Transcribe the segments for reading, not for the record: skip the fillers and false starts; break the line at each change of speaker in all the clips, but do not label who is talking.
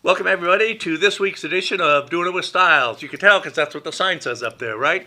Welcome, everybody, to this week's edition of Doing It with Stiles. You can tell because that's what the sign says up there, right?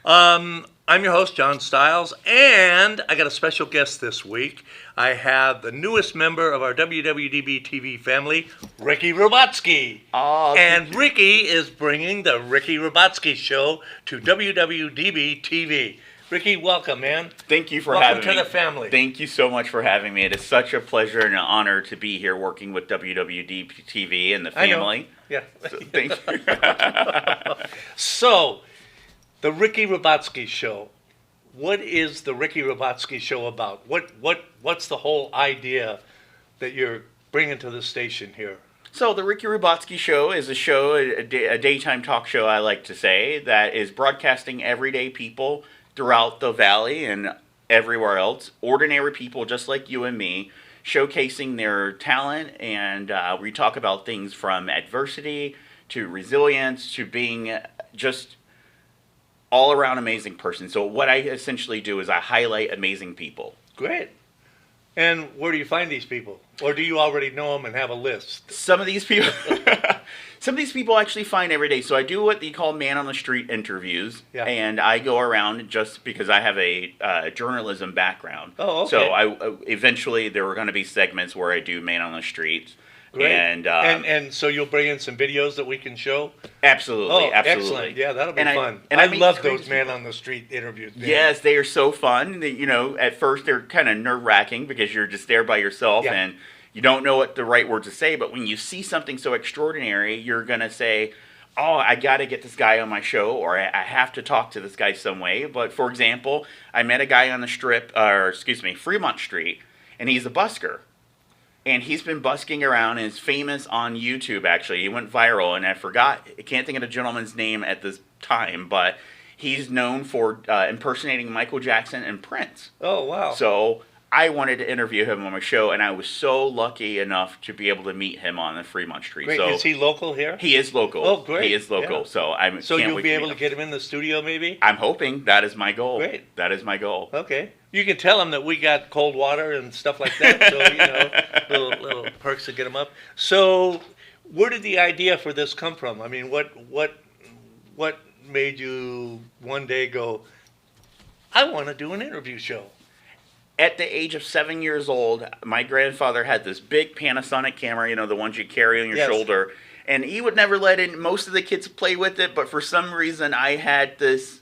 I'm your host, John Stiles, and I got a special guest this week. I have the newest member of our WWDBTV family, Ricky Robotsky.
Oh,
and Ricky is bringing the Ricky Robotsky Show to WWDBTV. Ricky, welcome, man.
Thank you for having me.
Welcome to the family.
Thank you so much for having me. It is such a pleasure and an honor to be here working with WWDBTV and the family.
Yeah.
So, thank you.
So, the Ricky Robotsky Show. What is the Ricky Robotsky Show about? What's the whole idea that you're bringing to the station here?
So the Ricky Robotsky Show is a daytime talk show, I like to say, that is broadcasting everyday people throughout the valley and everywhere else, ordinary people just like you and me, showcasing their talent, and we talk about things from adversity to resilience to being just all around amazing person. So what I essentially do is I highlight amazing people.
Great. And where do you find these people? Or do you already know them and have a list?
Some of these people I actually find every day. So I do what they call man on the street interviews, and I go around just because I have a journalism background.
Oh, okay.
So eventually there are going to be segments where I do man on the streets.
Great.
And
so you'll bring in some videos that we can show?
Absolutely,
Oh,
absolutely.
Excellent. Yeah, that'll be fun.
And
I
meet
love
crazy
those man
people.
on the street interviews. Man.
Yes, they are so fun. At first they're kind of nerve-wracking because you're just there by yourself and you don't know what the right word to say, but when you see something so extraordinary, you're going to say, oh, I got to get this guy on my show, or I have to talk to this guy some way. But for example, I met a guy on the Fremont Street, and he's a busker. And he's been busking around and is famous on YouTube, actually. He went viral, and I can't think of the gentleman's name at this time, but he's known for impersonating Michael Jackson and Prince.
Oh, wow.
So I wanted to interview him on my show, and I was so lucky enough to be able to meet him on the Fremont Street.
Great.
So
is he local here?
He is local.
Oh, great.
He is local.
Yeah.
So
you'll be able to get him in the studio, maybe?
I'm hoping. That is my goal.
Great.
That is my goal.
Okay. You can tell him that we got cold water and stuff like that, so, little perks to get him up. So where did the idea for this come from? I mean, what made you one day go, I want to do an interview show?
At the age of 7 years old, my grandfather had this big Panasonic camera, the ones you carry on your shoulder, and he would never let most of the kids play with it, but for some reason I had this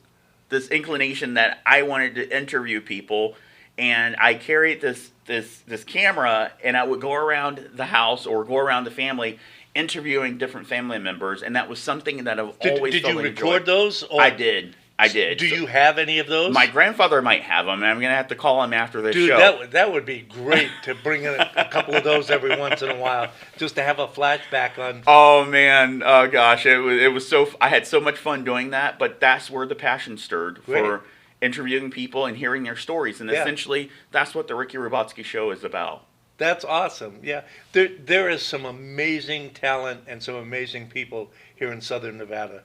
inclination that I wanted to interview people, and I carried this camera, and I would go around the house or go around the family interviewing different family members, and that was something that I've always
Did you
enjoyed.
record those? Or?
I did.
Do you have any of those?
My grandfather might have them, and I'm going to have to call him after this show.
Dude, that would be great to bring in a couple of those every once in a while, just to have a flashback on.
Oh, man. Oh, gosh. It was so... I had so much fun doing that, but that's where the passion stirred for interviewing people and hearing their stories. And essentially, that's what the Ricky Robotsky Show is about.
That's awesome. Yeah. There is some amazing talent and some amazing people here in Southern Nevada.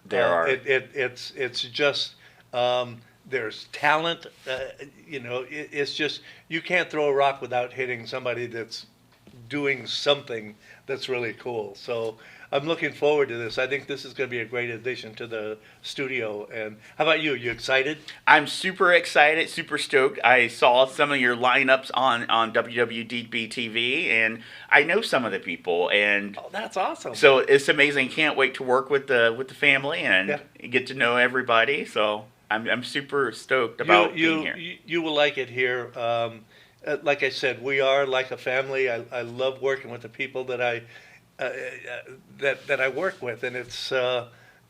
There are.
It's just there's talent. It's just you can't throw a rock without hitting somebody that's doing something that's really cool. So I'm looking forward to this. I think this is going to be a great addition to the studio. And how about you? You excited?
I'm super excited, super stoked. I saw some of your lineups on WWDBTV, and I know some of the people. And
that's awesome.
So it's amazing. Can't wait to work with the family and get to know everybody. So I'm super stoked about being here.
You will like it here. Like I said, we are like a family. I love working with the people that I work with, and it's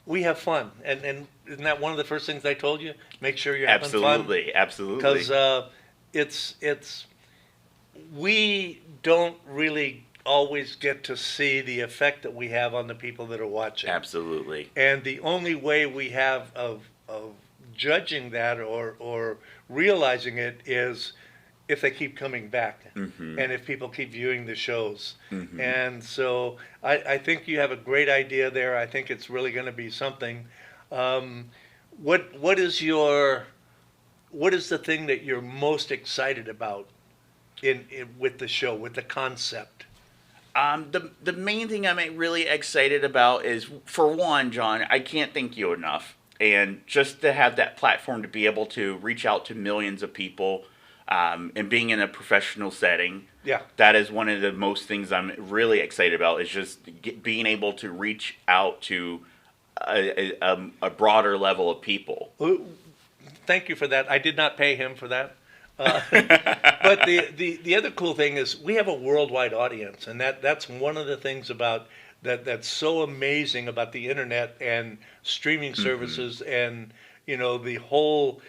we have fun. And isn't that one of the first things I told you? Make sure you're having fun.
Absolutely.
Because we don't really always get to see the effect that we have on the people that are watching.
Absolutely.
And the only way we have of judging that or realizing it is if they keep coming back and if people keep viewing the shows. And so I think you have a great idea there. I think it's really going to be something. What is the thing that you're most excited about with the show, with the concept?
The main thing I'm really excited about is, for one, John, I can't thank you enough, and just to have that platform to be able to reach out to millions of people, and being in a professional setting.
Yeah.
That is one of the most things I'm really excited about. Is just being able to reach out to a broader level of people.
Well, thank you for that. I did not pay him for that. But the other cool thing is we have a worldwide audience, and that's one of the things about that's so amazing about the internet and streaming services, and the whole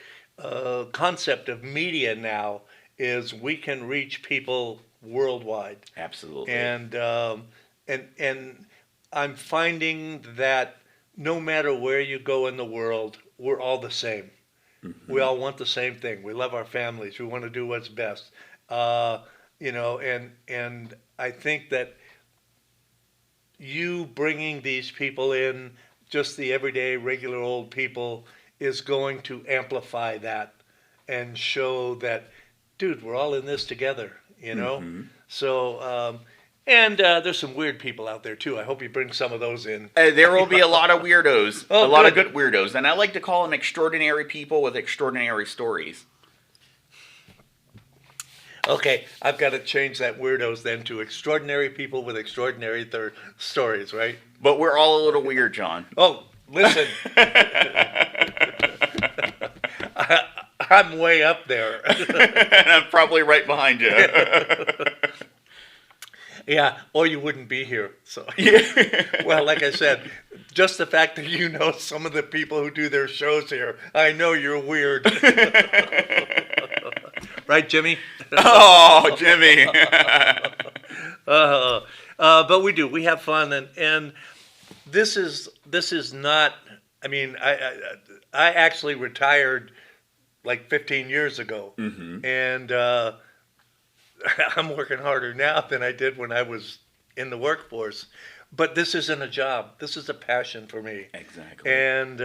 concept of media now is we can reach people worldwide.
Absolutely.
And I'm finding that no matter where you go in the world, we're all the same. We all want the same thing. We love our families. We want to do what's best. And I think that you bringing these people in, just the everyday, regular old people, is going to amplify that and show that, dude, we're all in this together, So, and there's some weird people out there too. I hope you bring some of those in.
There will be a lot of weirdos,
Oh,
a lot of
good.
good weirdos, and I like to call them extraordinary people with extraordinary stories.
Okay, I've got to change that weirdos then to extraordinary people with extraordinary stories, right?
But we're all a little weird, John.
Oh, listen. I'm way up there.
And I'm probably right behind you.
Yeah, or you wouldn't be here. So,
Yeah.
well, like I said, just the fact that you know some of the people who do their shows here, I know you're weird. Right, Jimmy?
Oh, Jimmy.
But we do. We have fun, and this is not. I mean, I actually retired like 15 years ago, and I'm working harder now than I did when I was in the workforce. But this isn't a job. This is a passion for me.
Exactly.
And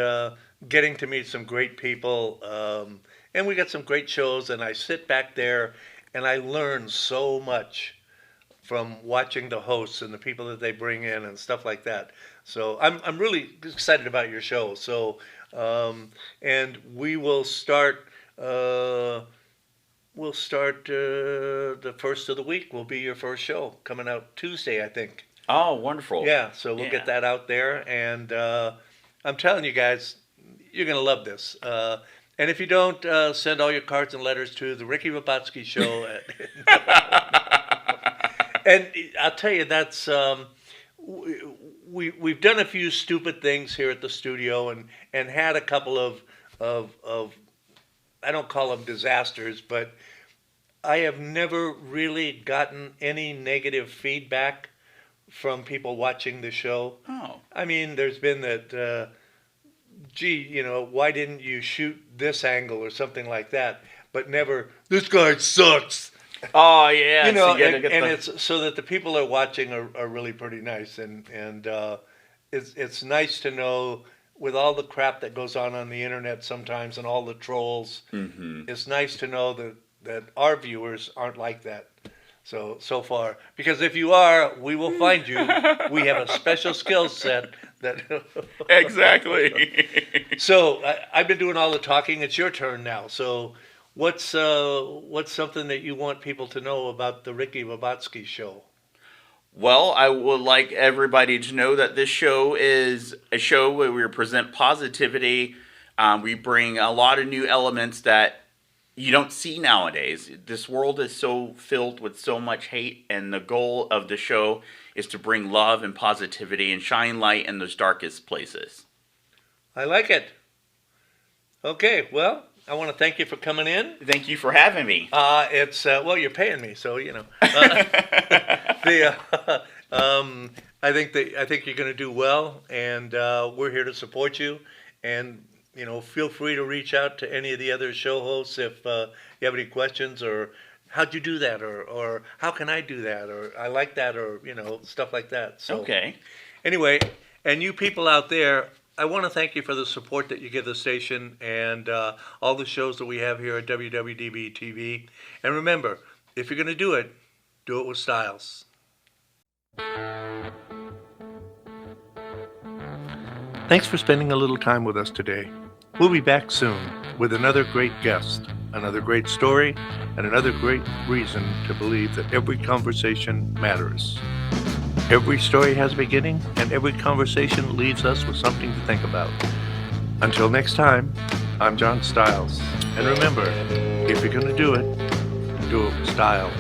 getting to meet some great people, and we got some great shows. And I sit back there, and I learn so much from watching the hosts and the people that they bring in and stuff like that. So I'm really excited about your show. So and we will start. We'll start the first of the week. Will be your first show coming out Tuesday, I think.
Oh, wonderful.
Yeah, so we'll get that out there, and I'm telling you guys, you're gonna love this. And if you don't, send all your cards and letters to the Ricky Robotsky Show. And I'll tell you, that's we've done a few stupid things here at the studio, and had a couple of I don't call them disasters, but I have never really gotten any negative feedback from people watching the show.
Oh.
I mean, there's been that, gee, why didn't you shoot this angle or something like that? But never, this guy sucks.
Oh, yeah.
And it's so that the people are watching are really pretty nice, and it's nice to know, with all the crap that goes on the internet sometimes and all the trolls, it's nice to know that our viewers aren't like that. So far, because if you are, we will find you. We have a special skill set that.
Exactly.
So I've been doing all the talking. It's your turn now. So what's something that you want people to know about the Ricky Robotsky Show?
Well, I would like everybody to know that this show is a show where we present positivity. We bring a lot of new elements that you don't see nowadays. This world is so filled with so much hate, and the goal of the show is to bring love and positivity and shine light in those darkest places.
I like it. Okay, well, I want to thank you for coming in.
Thank you for having me.
It's well, you're paying me, so I think you're going to do well, and we're here to support you. And feel free to reach out to any of the other show hosts if you have any questions, or how'd you do that, or how can I do that, or I like that, or stuff like that. So
Okay.
Anyway, and you people out there, I want to thank you for the support that you give the station and all the shows that we have here at WWDBTV. And remember, if you're going to do it with Stiles. Thanks for spending a little time with us today. We'll be back soon with another great guest, another great story, and another great reason to believe that every conversation matters. Every story has a beginning, and every conversation leaves us with something to think about. Until next time, I'm John Stiles. And remember, if you're going to do it with style.